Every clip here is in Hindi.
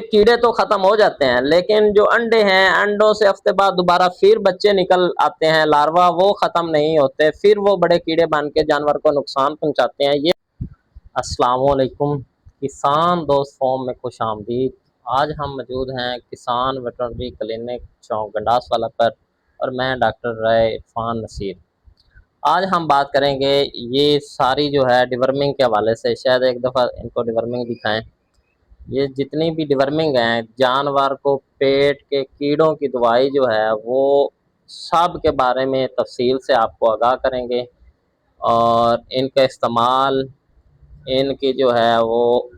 कीड़े तो खत्म हो जाते हैं, लेकिन जो अंडे हैं, अंडों से हफ्ते बाद दोबारा फिर बच्चे निकल आते हैं, लार्वा, वो खत्म नहीं होते, फिर वो बड़े कीड़े बन के जानवर को नुकसान पहुंचाते हैं। ये अस्सलाम वालेकुम किसान दोस्त फॉर्म में खुश आमदीद। आज हम मौजूद हैं किसान वेटरनरी क्लिनिक चौक गंडास वाला पर, और मैं डॉक्टर राय इरफान नसीर। आज हम बात करेंगे ये सारी जो है डिवर्मिंग के हवाले से। शायद एक दफ़ा इनको डिवर्मिंग दिखाएं। ये जितनी भी डिवर्मिंग हैं, जानवर को पेट के कीड़ों की दवाई जो है वो सब के बारे में तफसील से आपको आगाह करेंगे, और इनका इस्तेमाल, इनकी जो है वो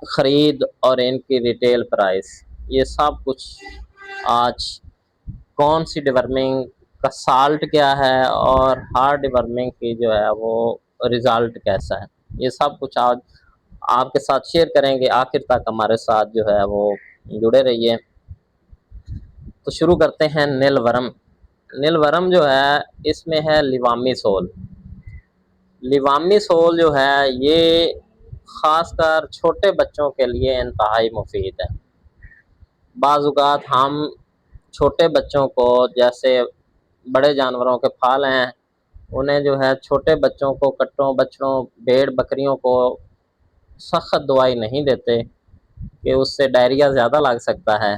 ख़रीद और इनकी रिटेल प्राइस, ये सब कुछ आज, कौन सी डिवर्मिंग का साल्ट क्या है और हार्ड डिवर्मिंग की जो है वो रिज़ल्ट कैसा है, ये सब कुछ आज आपके साथ शेयर करेंगे। आखिर तक हमारे साथ जो है वो जुड़े रहिए। तो शुरू करते हैं। नीलवर्म। नीलवर्म जो है, इसमें है लिवामिसोल। लिवामिसोल जो है ये ख़ासकर छोटे बच्चों के लिए इंतहाई मुफीद है। बाज़-औक़ात हम छोटे बच्चों को, जैसे बड़े जानवरों के फाल हैं, उन्हें जो है छोटे बच्चों को, कट्टों, बछड़ों, भेड़ बकरियों को सख्त दवाई नहीं देते कि उससे डायरिया ज़्यादा लग सकता है।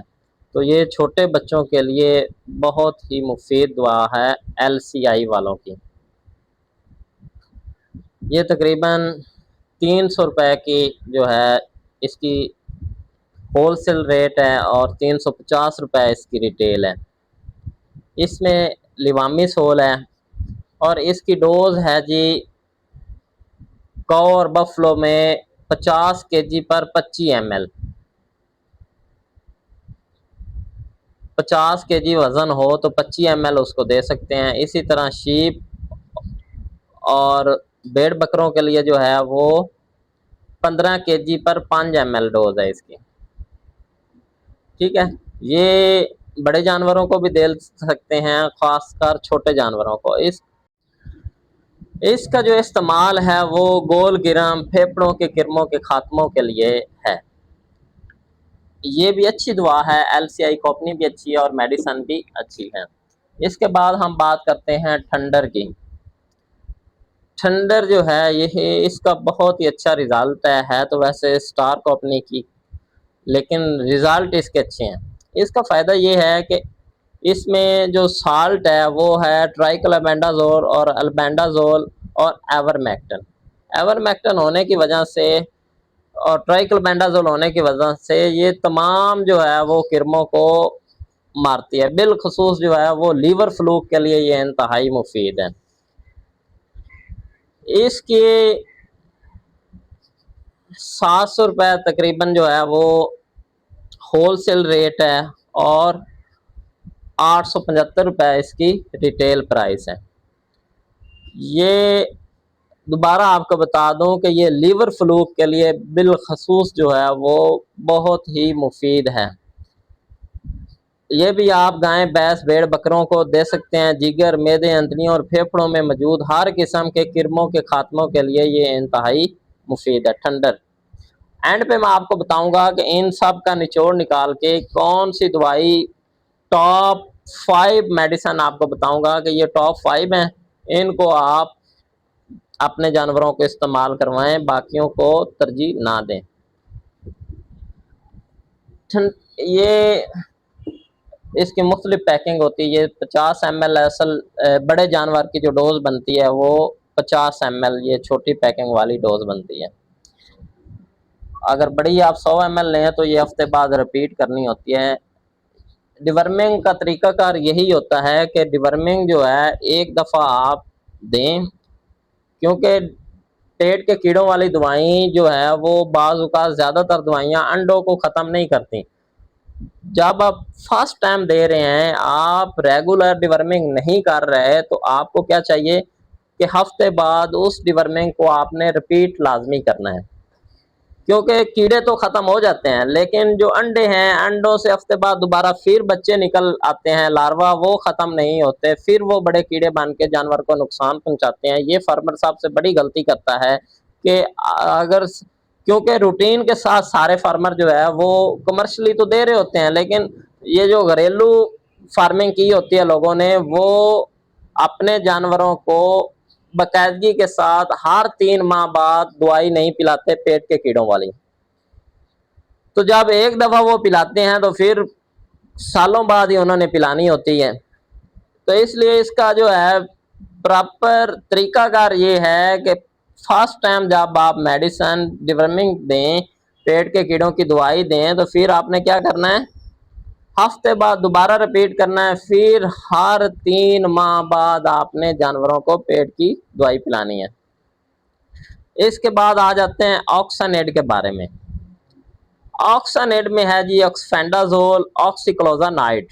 तो ये छोटे बच्चों के लिए बहुत ही मुफीद दवा है LCI वालों की। ये तकरीबन 300 रुपए की जो है इसकी होलसेल रेट है, और 350 रुपए इसकी रिटेल है। इसमें लिवामिसोल है, और इसकी डोज है जी कौ और बफलो में 50 केजी पर 25 ml। 50 केजी वज़न हो तो 25 ml उसको दे सकते हैं। इसी तरह शीप और भेड़ बकरों के लिए जो है वो 15 केजी पर 5 ml डोज है इसकी। ठीक है, ये बड़े जानवरों को भी दे सकते हैं, खासकर छोटे जानवरों को। इसका जो इस्तेमाल है वो गोल गिरम, फेफड़ों के किरमों के खात्मों के लिए है। ये भी अच्छी दवा है, LCI कंपनी भी अच्छी है और मेडिसन भी अच्छी है। इसके बाद हम बात करते हैं ठंडर की। ठंडर जो है ये, इसका बहुत ही अच्छा रिजल्ट है तो वैसे स्टार कंपनी की, लेकिन रिजल्ट इसके अच्छे हैं। इसका फ़ायदा ये है कि इसमें जो साल्ट है वो है ट्राइक्लोबेंडाजोल और अल्बेंडाजोल और एवरमेक्टिन। एवरमेक्टिन होने की वजह से और ट्राइक्लोबेंडाजोल होने की वजह से ये तमाम जो है वो किरमों को मारती है। बिलखसूस जो है वो लीवर फ्लूक के लिए ये इंतहाई मुफीद है। इसके 700 रुपये तकरीबन जो है वो होलसेल रेट है, और 875 रुपये इसकी रिटेल प्राइस है। ये दोबारा आपको बता दूं कि ये लीवर फ्लूक के लिए बिलखसूस जो है वो बहुत ही मुफीद है। ये भी आप गाय, भैंस, भेड़ बकरों को दे सकते हैं। जिगर, मैदे, अंतड़ियों और फेफड़ों में मौजूद हर किस्म के किरमों के खात्मों के लिए ये इंतहाई मुफीद है। ठंडर। एंड पे मैं आपको बताऊंगा कि इन सब का निचोड़ निकाल के कौन सी दवाई, टॉप 5 मेडिसिन आपको बताऊंगा कि ये टॉप 5 हैं, इनको आप अपने जानवरों को इस्तेमाल करवाएं, बाकियों को तरजीह ना दें। ये इसकी मुख्तलिफ पैकिंग होती है। ये 50 ml असल बड़े जानवर की जो डोज बनती है वो 50 ml, ये छोटी पैकिंग वाली डोज बनती है। अगर बड़ी आप 100 ml लें तो ये हफ्ते बाद रिपीट करनी होती है। डिवर्मिंग का तरीकाकार यही होता है कि डिवर्मिंग जो है एक दफ़ा आप दें, क्योंकि पेट के कीड़ों वाली दवाई जो है वो बाज़ औक़ात ज़्यादातर दवाइयाँ अंडों को ख़त्म नहीं करती। जब आप फर्स्ट टाइम दे रहे हैं, आप रेगुलर डिवर्मिंग नहीं कर रहे, तो आपको क्या चाहिए कि हफ्ते बाद उस डिवर्मिंग को आपने रिपीट लाजमी करना है, क्योंकि कीड़े तो ख़त्म हो जाते हैं, लेकिन जो अंडे हैं, अंडों से हफ्ते बाद दोबारा फिर बच्चे निकल आते हैं, लार्वा, वो ख़त्म नहीं होते, फिर वो बड़े कीड़े बन के जानवर को नुकसान पहुंचाते हैं। ये फार्मर साहब से बड़ी गलती करता है कि अगर क्योंकि रूटीन के साथ सारे फार्मर जो है वो कमर्शियली तो दे रहे होते हैं, लेकिन ये जो घरेलू फार्मिंग की होती है लोगों ने, वो अपने जानवरों को बाकायदगी के साथ हर 3 माह बाद दवाई नहीं पिलाते पेट के कीड़ों वाली। तो जब एक दफा वो पिलाते हैं तो फिर सालों बाद ही उन्होंने पिलानी होती है। तो इसलिए इसका जो है प्रॉपर तरीकाकार ये है कि फर्स्ट टाइम जब आप मेडिसिन डिवर्मिंग दें, पेट के कीड़ों की दवाई दें, तो फिर आपने क्या करना है, हफ्ते बाद दोबारा रिपीट करना है, फिर हर 3 माह बाद आपने जानवरों को पेट की दवाई पिलानी है। इसके बाद आ जाते हैं ऑक्सानेड के बारे में। ऑक्सानेड में है जी ऑक्सफेंडाजोल, ऑक्सीक्लोजानाइड।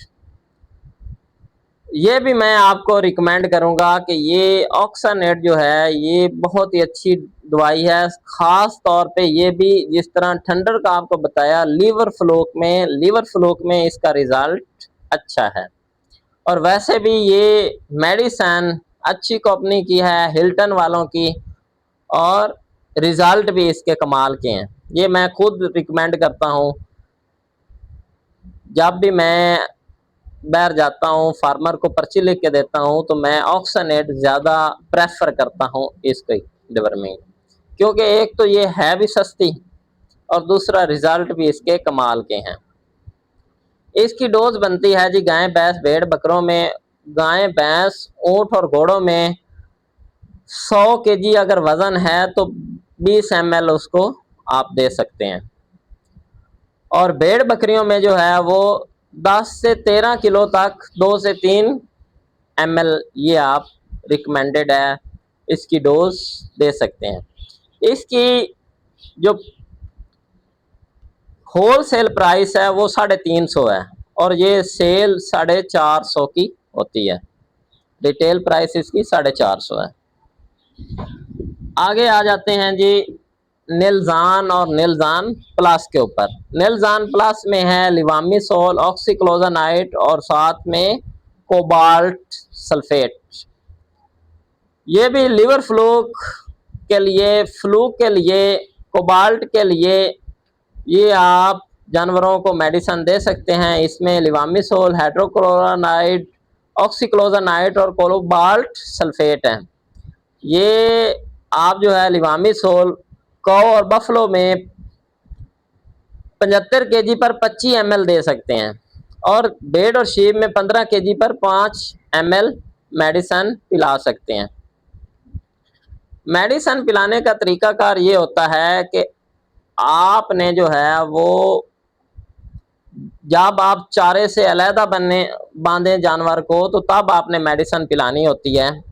ये भी मैं आपको रिकमेंड करूंगा कि ये ऑक्सानेट जो है ये बहुत ही अच्छी दवाई है। खास तौर पे ये भी जिस तरह ठंडर का आपको बताया, लीवर फ्लूक में इसका रिजल्ट अच्छा है। और वैसे भी ये मेडिसन अच्छी कंपनी की है, हिल्टन वालों की, और रिजल्ट भी इसके कमाल के हैं। ये मैं खुद रिकमेंड करता हूँ। जब भी मैं बाहर जाता हूँ, फार्मर को पर्ची लिख के देता हूँ, तो मैं ऑक्सानेट ज़्यादा प्रेफर करता हूँ इसकी डिवर्मिंग, क्योंकि एक तो ये है भी सस्ती और दूसरा रिजल्ट भी इसके कमाल के हैं। इसकी डोज बनती है जी गाय भैंस भेड़ बकरों में, गाय भैंस ऊँट और घोड़ों में 100 केजी अगर वजन है तो 20 ml उसको आप दे सकते हैं। और भेड़ बकरियों में जो है वो 10 से 13 किलो तक 2 से 3 ml ये आप रिकमेंडेड है, इसकी डोज दे सकते हैं। इसकी जो होल सेल प्राइस है वो 350 है और ये सेल 450 की होती है। रिटेल प्राइस इसकी 450 है। आगे आ जाते हैं जी निलजान और निलजान प्लस के ऊपर। निलजान प्लस में है लिवामिसोल, ऑक्सीक्लोजानाइट और साथ में कोबाल्ट सल्फेट। ये भी लिवर फ्लूक के लिए, कोबाल्ट के लिए ये आप जानवरों को मेडिसिन दे सकते हैं। इसमें लिवामिसोल, हाइड्रोक्लोरानाइड, ऑक्सीक्लोजानाइट और कोबाल्ट सल्फेट है। ये आप जो है लिवामिसोल कौ और बफलो में 75 केजी पर 25 ml दे सकते हैं और भेड़ और शीप में 15 केजी पर 5 ml मेडिसिन पिला सकते हैं। मेडिसिन पिलाने का तरीकाकार ये होता है कि आपने जो है वो जब आप चारे से अलहदा बांधे जानवर को, तो तब आपने मेडिसिन पिलानी होती है।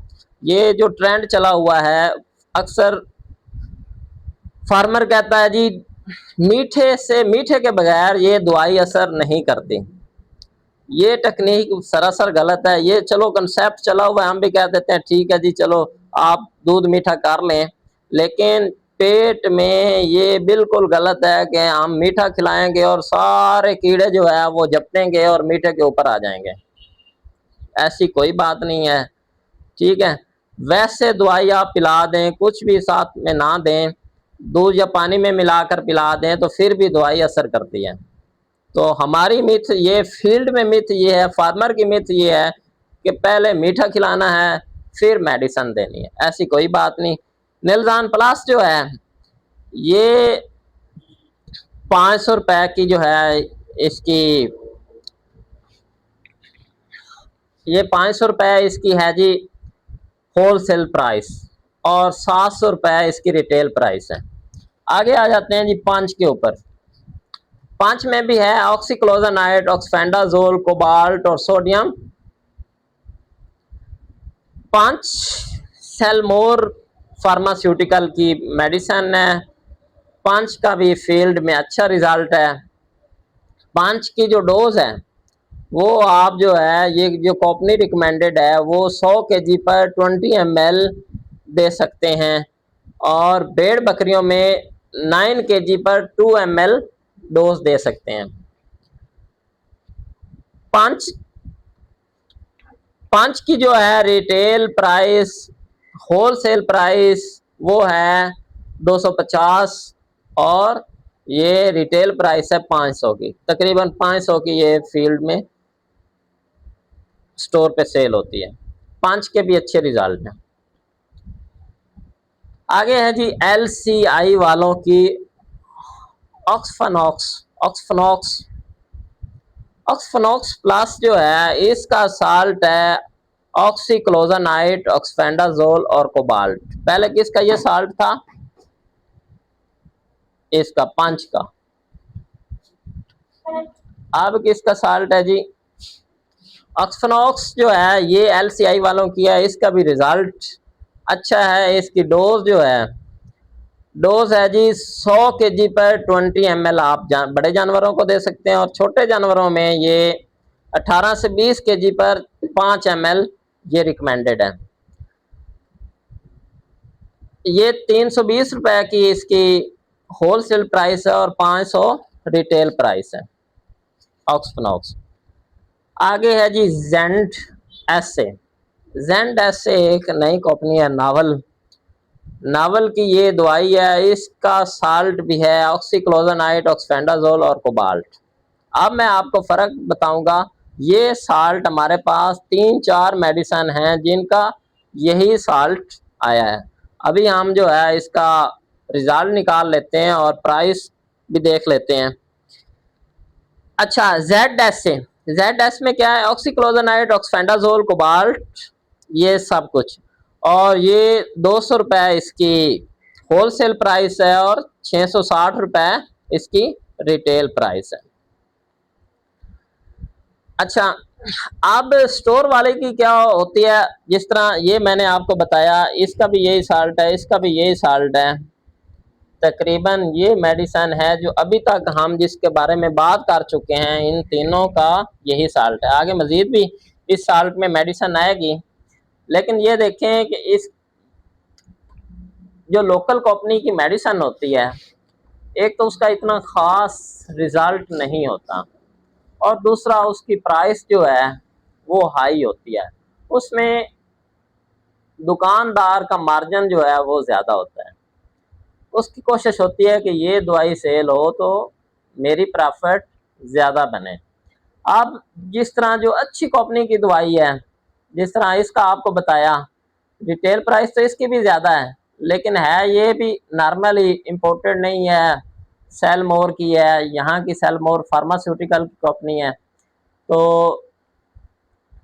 ये जो ट्रेंड चला हुआ है, अक्सर फार्मर कहता है जी मीठे के बगैर ये दवाई असर नहीं करती। ये टेक्निक सरासर गलत है। ये चलो कंसेप्ट चला हुआ है, हम भी कह देते हैं ठीक है जी चलो आप दूध मीठा कर लें, लेकिन पेट में ये बिल्कुल गलत है कि हम मीठा खिलाएंगे और सारे कीड़े जो है वो झपटेंगे और मीठे के ऊपर आ जाएंगे। ऐसी कोई बात नहीं है, ठीक है। वैसे दवाई आप पिला दें, कुछ भी साथ में ना दें, दूध या पानी में मिलाकर पिला दें, तो फिर भी दवाई असर करती है। तो हमारी मिथ ये, फील्ड में मिथ ये है, फार्मर की मिथ ये है कि पहले मीठा खिलाना है फिर मेडिसिन देनी है। ऐसी कोई बात नहीं। निलजान प्लस जो है ये 500 रुपए की जो है इसकी, ये 500 रुपए इसकी है जी होल सेल प्राइस और 700 रुपए इसकी रिटेल प्राइस है। आगे आ जाते हैं जी 5 के ऊपर। 5 में भी है ऑक्सीक्लोजानाइड, ऑक्सफेंडाजोल, कोबाल्ट और सोडियम। 5 सेलमोर फार्मास्यूटिकल की मेडिसिन है। 5 का भी फील्ड में अच्छा रिजल्ट है। 5 की जो डोज है वो आप जो है, ये जो कंपनी रिकमेंडेड है वो 100 केजी पर 20 ml दे सकते हैं और भेड़ बकरियों में 9 केजी पर 2 ml डोज दे सकते हैं। 5 की जो है retail price, wholesale price वो है 250 और ये रिटेल प्राइस है 500 की, तकरीबन 500 की ये फील्ड में स्टोर पे सेल होती है। 5 के भी अच्छे रिजल्ट हैं। आगे है जी LCI वालों की ऑक्सफनॉक्स। ऑक्सफनॉक्स ऑक्सफनॉक्स प्लस जो है इसका साल्ट है ऑक्सीक्लोजनाइट, ऑक्सफेंडाजोल और कोबाल्ट। पहले किसका ये साल्ट था? इसका 5 का। अब किसका साल्ट है जी? ऑक्सफनॉक्स जो है ये LCI वालों की है, इसका भी रिजल्ट अच्छा है। इसकी डोज जो है, डोज है जी 100 kg पर 20 ml आप बड़े जानवरों को दे सकते हैं, और छोटे जानवरों में ये 18 से 20 kg पर 5 ml ये रिकमेंडेड है। ये 320 रुपए की इसकी होलसेल प्राइस है और 500 रिटेल प्राइस है ऑक्सफनॉक्स। आगे है जी जेंट एसे। जेंट एसे एक नई कंपनी है, नावल। नावल की ये दवाई है, इसका साल्ट भी है ऑक्सीक्लोजनाइट, ऑक्सफेंडाजोल और कोबाल्ट। अब मैं आपको फर्क बताऊंगा। ये साल्ट हमारे पास 3-4 मेडिसिन हैं जिनका यही साल्ट आया है। अभी हम जो है इसका रिजल्ट निकाल लेते हैं और प्राइस भी देख लेते हैं। अच्छा, जेड एस में क्या है? ऑक्सीक्लोजनाइट, ऑक्सफेंडाजोल, कोबाल्ट, ये सब कुछ। और ये 200 रुपये इसकी होलसेल प्राइस है और 660 रुपये इसकी रिटेल प्राइस है। अच्छा, अब स्टोर वाले की क्या होती है? जिस तरह ये मैंने आपको बताया, इसका भी यही साल्ट है, इसका भी यही साल्ट है। तकरीबन ये मेडिसिन है जो अभी तक हम जिसके बारे में बात कर चुके हैं, इन तीनों का यही साल्ट है। आगे मजीद भी इस साल्ट में मेडिसिन आएगी, लेकिन ये देखें कि इस जो लोकल कंपनी की मेडिसिन होती है, एक तो उसका इतना ख़ास रिजल्ट नहीं होता, और दूसरा उसकी प्राइस जो है वो हाई होती है। उसमें दुकानदार का मार्जिन जो है वो ज़्यादा होता है। उसकी कोशिश होती है कि ये दवाई सेल हो तो मेरी प्रॉफिट ज़्यादा बने। अब जिस तरह जो अच्छी कंपनी की दवाई है, जिस तरह इसका आपको बताया, रिटेल प्राइस तो इसकी भी ज़्यादा है, लेकिन है ये भी नॉर्मली इम्पोर्टेड नहीं है, सेलमोर की है। यहाँ की सेलमोर फार्मास्यूटिकल की कंपनी है। तो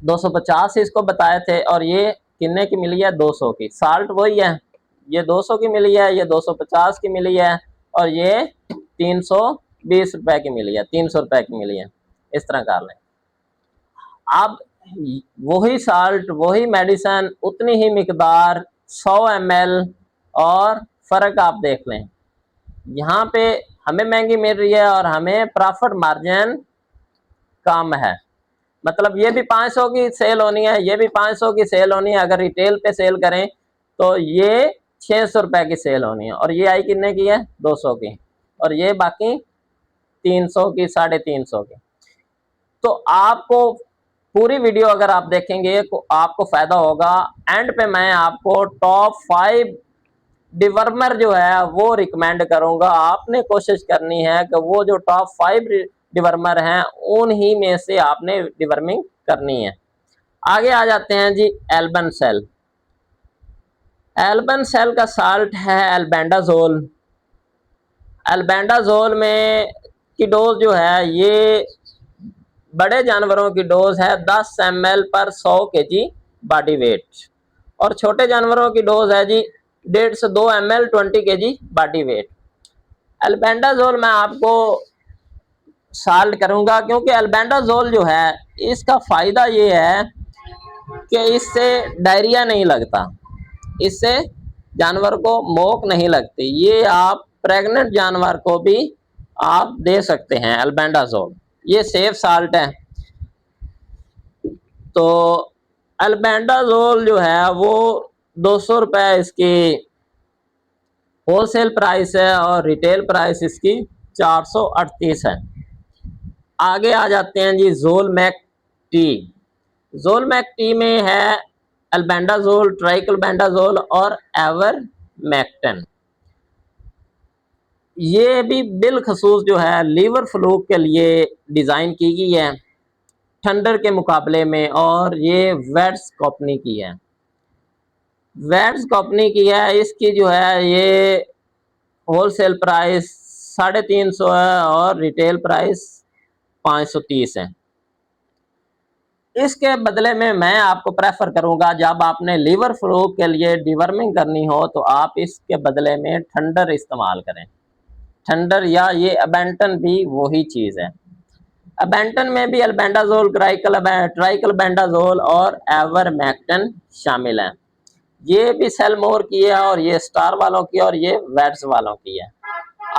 250 इसको बताए थे, और ये कितने की मिली है? 200 की। साल्ट वही है, ये 200 की मिली है, ये 250 की मिली है, और ये 320 रुपए की मिली है, 300 रुपए की मिली है। इस तरह कर लें। अब वही साल्ट, वही मेडिसिन, उतनी ही मिकदार, 100 ml, और फर्क आप देख लें। यहाँ पे हमें महंगी मिल रही है और हमें प्रॉफिट मार्जिन कम है। मतलब ये भी 500 की सेल होनी है, ये भी 500 की सेल होनी है। अगर रिटेल पे सेल करें तो ये 600 रुपए की सेल होनी है, और ये आई कितने की है? 200 की, और ये बाकी 300 की, 350 की। तो आपको पूरी वीडियो अगर आप देखेंगे तो आपको फायदा होगा। एंड पे मैं आपको टॉप 5 डिवर्मर जो है वो रिकमेंड करूंगा। आपने कोशिश करनी है कि वो जो टॉप 5 डिवर्मर हैं उन्हीं में से आपने डिवर्मिंग करनी है। आगे आ जाते हैं जी एल्बन सेल। एल्बन सेल का साल्ट है एल्बेंडाजोल। एल्बेंडाजोल में की डोज जो है, ये बड़े जानवरों की डोज है 10 ml पर 100 kg बॉडी वेट, और छोटे जानवरों की डोज है जी 1.5 से 2 ml 20 kg body weight. Albendazole मैं आपको साल्ट करूंगा, क्योंकि एल्बेंडाजोल जो है इसका फायदा ये है कि इससे डायरिया नहीं लगता, इससे जानवर को मोक नहीं लगती। ये आप प्रेग्नेंट जानवर को भी आप दे सकते हैं एल्बेंडाजोल, ये सेफ साल्ट है। तो एल्बेंडाजोल जो है वो 200 रुपये इसकी होलसेल प्राइस है, और रिटेल प्राइस इसकी 438 है। आगे आ जाते हैं जी जोलमैक टी। जोलमैक टी में है एल्बेंडाजोल, ट्राइक्लोबेंडाजोल और एवरमेक्टिन। ये भी बिलखसूस जो है लीवर फ्लू के लिए डिज़ाइन की गई है थंडर के मुकाबले में, और ये वेट्स कंपनी की है। वेट्स कंपनी की है, इसकी जो है ये होलसेल प्राइस 350 है और रिटेल प्राइस 530 है। इसके बदले में मैं आपको प्रेफर करूंगा, जब आपने लीवर फ्लू के लिए डिवर्मिंग करनी हो तो आप इसके बदले में थंडर इस्तेमाल करें। थंडर या ये अबेंटन भी वही चीज़ है। अबेंटन में भी अल्बेंडाजोल, ट्राइकलबेंडाजोल और एवरमेक्टिन शामिल हैं। ये भी सेलमोर की है और ये स्टार वालों की और ये वेट्स वालों की है।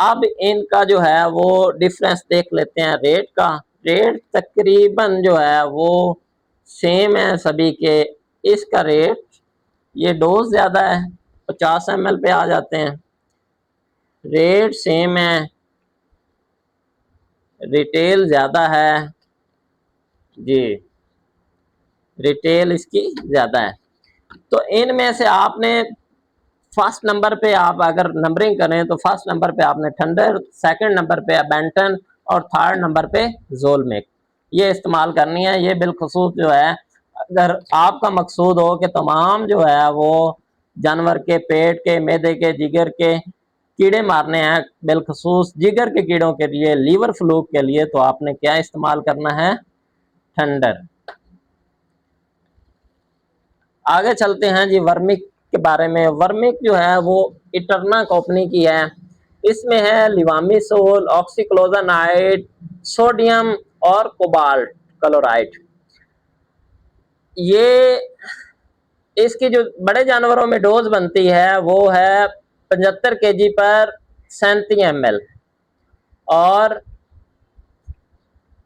अब इनका जो है वो डिफरेंस देख लेते हैं रेट का। रेट तकरीबन जो है वो सेम है सभी के। इसका रेट, ये डोज ज़्यादा है, 50 ml पे आ जाते हैं। रेट सेम है, रिटेल ज़्यादा है जी, रिटेल इसकी ज़्यादा है। तो इनमें से आपने फर्स्ट नंबर पे, आप अगर नंबरिंग करें तो फर्स्ट नंबर पे आपने थंडर, सेकंड नंबर पे अबेंटन और थर्ड नंबर पे जोलमेक ये इस्तेमाल करनी है। ये बिलखसूस जो है, अगर आपका मकसूद हो कि तमाम जो है वो जानवर के पेट के, मैदे के, जिगर के कीड़े मारने हैं, बिलखसूस जिगर के कीड़ों के लिए, लीवर फ्लू के लिए, तो आपने क्या इस्तेमाल करना है? थंडर। आगे चलते हैं जी वर्मिक के बारे में। वर्मिक जो है वो इटरना कंपनी की है। इसमें है लिवामिसोल, ऑक्सीक्लोजानाइड, सोडियम और कोबाल्ट क्लोराइड। ये इसकी जो बड़े जानवरों में डोज बनती है वो है 75 kg पर 37 ml और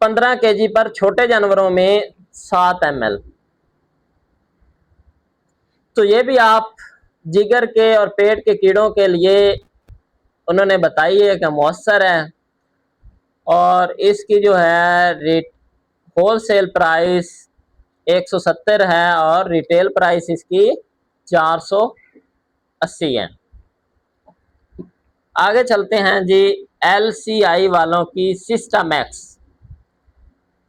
15 kg पर छोटे जानवरों में 7 ml। तो ये भी आप जिगर के और पेट के कीड़ों के लिए उन्होंने बताई है कि मौसर है। और इसकी जो है रेट, होलसेल प्राइस 170 है और रिटेल प्राइस इसकी 480 है। आगे चलते हैं जी LCI वालों की सिस्टामैक्स।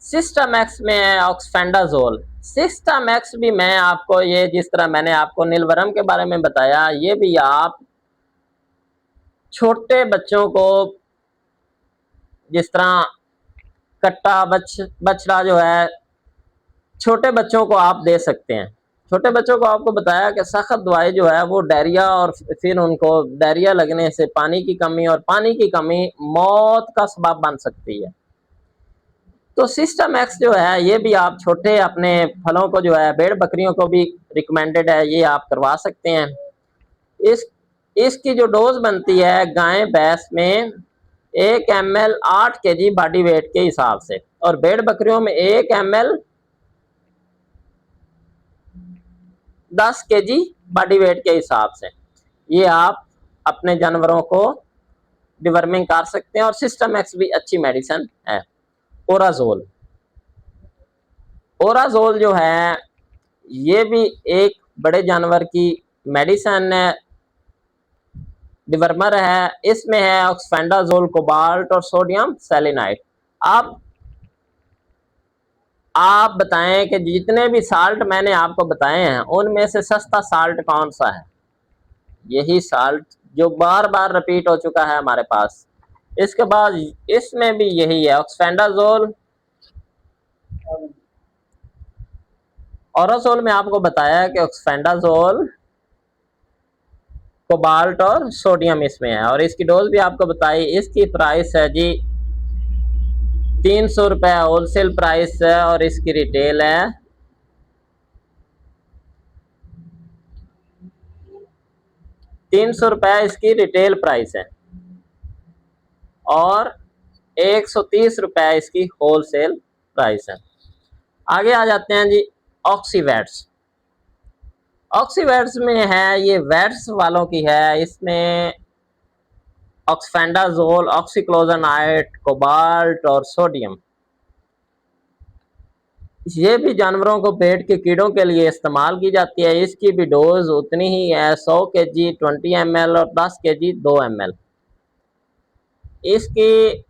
सिस्टामैक्स में है ऑक्सफेंडाजोल। सिस्टामैक्स भी मैं आपको, ये जिस तरह मैंने आपको नीलवरम के बारे में बताया, ये भी आप छोटे बच्चों को, जिस तरह कट्टा बछड़ा जो है, छोटे बच्चों को आप दे सकते हैं। छोटे बच्चों को आपको बताया कि सख्त दवाई जो है वो डायरिया, और फिर उनको डायरिया लगने से पानी की कमी, और पानी की कमी मौत का सबब बन सकती है। तो सिस्टामैक्स जो है ये भी आप छोटे अपने फलों को जो है, भेड़ बकरियों को भी रिकमेंडेड है, ये आप करवा सकते हैं। इस इसकी जो डोज बनती है गाय भैंस में 1 ml 8 kg बॉडी वेट के हिसाब से, और भेड़ बकरियों में 1 ml 10 kg बॉडी वेट के हिसाब से। ये आप अपने जानवरों को डिवर्मिंग कर सकते हैं। और सिस्टामैक्स भी अच्छी मेडिसिन है। ओराजोल, ओराजोल जो है ये भी एक बड़े जानवर की मेडिसिन है, डिवर्मर है। इसमें है ऑक्सफेंडाजोल, कोबाल्ट और सोडियम सेलेनाइड। आप बताएं कि जितने भी साल्ट मैंने आपको बताए हैं उनमें से सस्ता साल्ट कौन सा है? यही साल्ट जो बार बार रिपीट हो चुका है हमारे पास। इसके बाद इसमें भी यही है ऑक्सफेंडाजोल। ओराजोल में आपको बताया कि ऑक्सफेंडाजोल, कोबाल्ट और सोडियम इसमें है, और इसकी डोज भी आपको बताई। इसकी प्राइस है जी 300 रुपये होलसेल प्राइस है, और इसकी रिटेल है 300 रुपये इसकी रिटेल प्राइस है, और 130 रुपये इसकी होलसेल प्राइस है। आगे आ जाते हैं जी ऑक्सीवेट्स। ऑक्सीवेट्स में है, ये वेट्स वालों की है। इसमें ऑक्सफेंडाजोल, ऑक्सीक्लोजानाइड, कोबाल्ट और सोडियम। ये भी जानवरों को पेट के कीड़ों के लिए इस्तेमाल की जाती है। इसकी भी डोज उतनी ही है, 100 kg 20 ml और 10 kg 2 ml। इसकी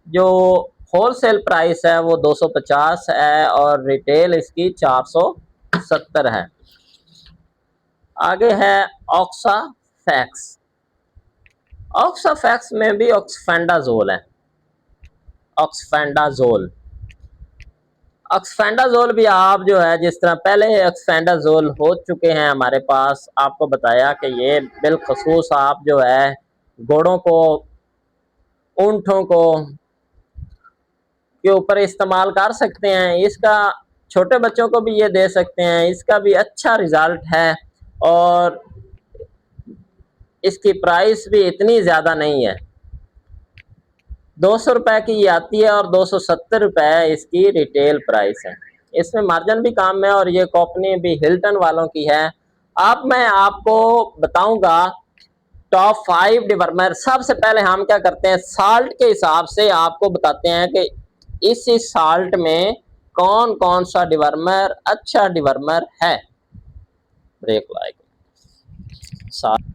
जो होलसेल प्राइस है वो 250 है और रिटेल इसकी 470 है। आगे है ऑक्साफैक्स। ऑक्साफैक्स में भी ऑक्सफेंडाजोल है। ऑक्सफेंडाजोल ऑक्सफेंडाजोल भी आप जो है, जिस तरह पहले ऑक्सफेंडाजोल हो चुके हैं हमारे पास, आपको बताया कि ये बिलखसूस आप जो है घोड़ों को, ऊंटों को के ऊपर इस्तेमाल कर सकते हैं। इसका छोटे बच्चों को भी ये दे सकते हैं, इसका भी अच्छा रिजल्ट है और इसकी प्राइस भी इतनी ज़्यादा नहीं है। 200 रुपये की ये आती है और 270 रुपये इसकी रिटेल प्राइस है। इसमें मार्जिन भी कम है और ये कंपनी भी हिल्टन वालों की है। अब मैं आपको बताऊंगा टॉप 5 डिवर्मर। सबसे पहले हम क्या करते हैं, साल्ट के हिसाब से आपको बताते हैं कि इस साल्ट में कौन कौन सा डिवर्मर अच्छा डिवर्मर है। Brick lick salt.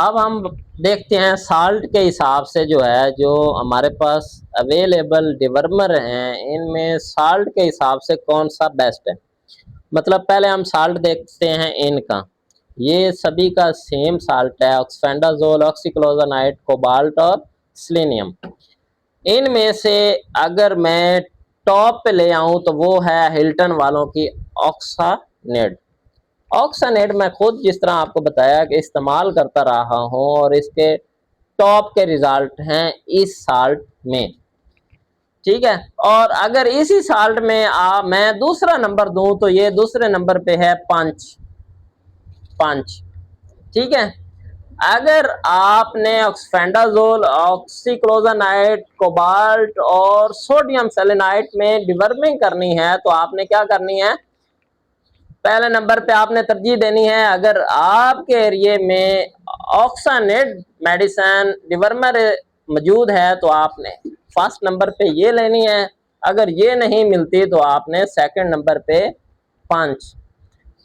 अब हम देखते हैं साल्ट के हिसाब से जो है, जो हमारे पास अवेलेबल डिवर्मर हैं इनमें साल्ट के हिसाब से कौन सा बेस्ट है। मतलब पहले हम साल्ट देखते हैं इनका। ये सभी का सेम साल्ट है, ऑक्सफेंडाजोल, ऑक्सीक्लोजोनाइड, कोबाल्ट और सेलेनियम। इनमें से अगर मैं टॉप पे ले आऊं तो वो है हिल्टन वालों की ऑक्सानेड। ऑक्सानेड मैं खुद जिस तरह आपको बताया कि इस्तेमाल करता रहा हूं और इसके टॉप के रिजल्ट हैं इस साल्ट में, ठीक है। और अगर इसी साल्ट में मैं दूसरा नंबर दूं तो ये दूसरे नंबर पे है पंच, ठीक है। अगर आपने ऑक्सफेंडाजोल, ऑक्सीक्लोजोनाइड, कोबाल्ट और सोडियम सेलेनाइट में डिवर्मिंग करनी है तो आपने क्या करनी है, पहले नंबर पे आपने तरजीह देनी है। अगर आपके एरिए में ऑक्सानेड मेडिसिन डिवर्मर मौजूद है तो आपने फर्स्ट नंबर पे ये लेनी है। अगर ये नहीं मिलती तो आपने सेकंड नंबर पे पंच।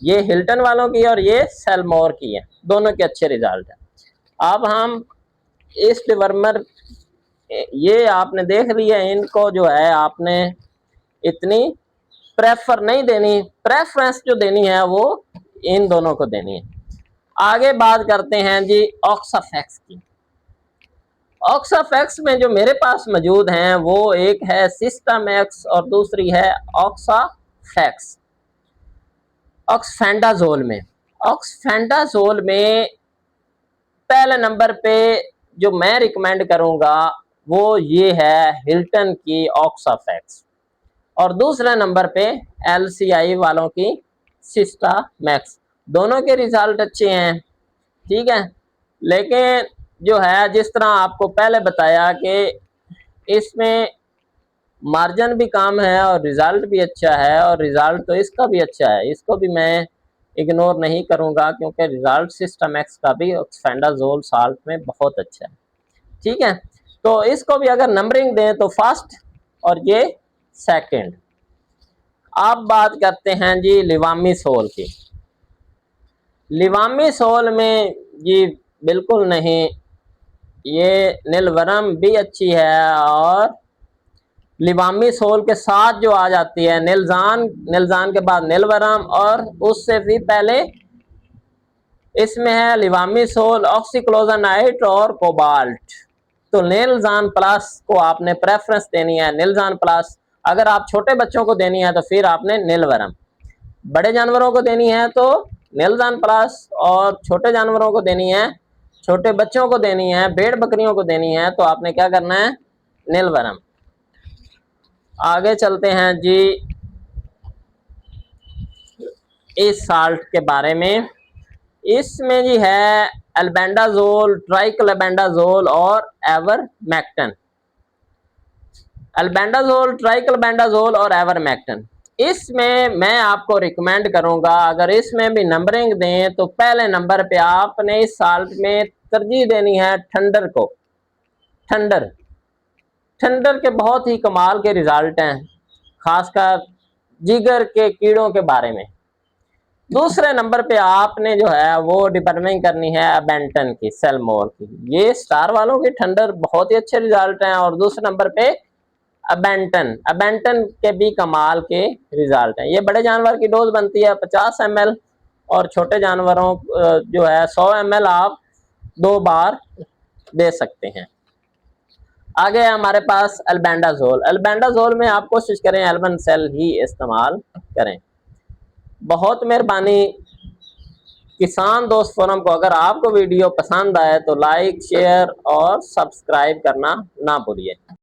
ये हिल्टन वालों की और ये सेलमोर की है, दोनों के अच्छे रिजल्ट है। अब हम इस डिवर्मर, ये आपने देख लिया, इनको जो है आपने इतनी प्रेफर नहीं देनी, प्रेफरेंस जो देनी है वो इन दोनों को देनी है। आगे बात करते हैं जी ऑक्साफैक्स की। ऑक्साफैक्स में जो मेरे पास मौजूद हैं वो एक है सिस्टामैक्स और दूसरी है ऑक्साफैक्स। ऑक्सफेंडाजोल में पहले नंबर पे जो मैं रिकमेंड करूंगा वो ये है हिल्टन की ऑक्साफैक्स और दूसरे नंबर पे LCI वालों की सिस्टामैक्स। दोनों के रिजल्ट अच्छे हैं, ठीक है। लेकिन जो है, जिस तरह आपको पहले बताया कि इसमें मार्जिन भी कम है और रिजल्ट भी अच्छा है, और रिजल्ट तो इसका भी अच्छा है, इसको भी मैं इग्नोर नहीं करूंगा क्योंकि रिजल्ट सिस्टामैक्स का भी ऑक्सफेंडाजोल साल्ट में बहुत अच्छा है, ठीक है। तो इसको भी अगर नंबरिंग दें तो फर्स्ट और ये सेकंड। अब बात करते हैं जी लिवामिसोल की। लिवामिसोल में जी बिल्कुल नहीं, ये नीलवरम भी अच्छी है और लिवामिसोल के साथ जो आ जाती है निलजान के बाद नीलवरम और उससे भी पहले इसमें है लिवामिसोल, ऑक्सीक्लोजोनाइड और कोबाल्ट। तो निलजान प्लस को आपने प्रेफरेंस देनी है, निलजान प्लस। अगर आप छोटे बच्चों को देनी है तो फिर आपने नीलवरम, बड़े जानवरों को देनी है तो निलजान प्लस, और छोटे जानवरों को देनी है, छोटे बच्चों को देनी है, भेड़ बकरियों को देनी है तो आपने क्या करना है, नीलवरम। आगे चलते हैं जी इस साल्ट के बारे में। इसमें जी है एल्बेंडाजोल, ट्राइक्लोबेंडाजोल और एवरमेक्टिन। एल्बेंडाजोल, ट्राइक्लोबेंडाजोल और एवरमेक्टिन, इसमें मैं आपको रिकमेंड करूंगा, अगर इसमें भी नंबरिंग दें तो पहले नंबर पे आपने इस साल्ट में तरजीह देनी है ठंडर को। ठंडर के बहुत ही कमाल के रिजल्ट हैं, खासकर जिगर के कीड़ों के बारे में। दूसरे नंबर पे आपने जो है वो डिपर्मिंग करनी है अबेंटन की, सेलमोर की। ये स्टार वालों की ठंडर बहुत ही अच्छे रिजल्ट हैं। और दूसरे नंबर पे अबेंटन, अबेंटन के भी कमाल के रिजल्ट हैं। ये बड़े जानवर की डोज बनती है 50 ml और छोटे जानवरों जो है 100 ml आप 2 बार दे सकते हैं। आगे है हमारे पास अल्बेंडाजोल। अल्बेंडाजोल में आप कोशिश करें एल्बन सेल ही इस्तेमाल करें। बहुत मेहरबानी किसान दोस्त फोरम को, अगर आपको वीडियो पसंद आए तो लाइक, शेयर और सब्सक्राइब करना ना भूलिए।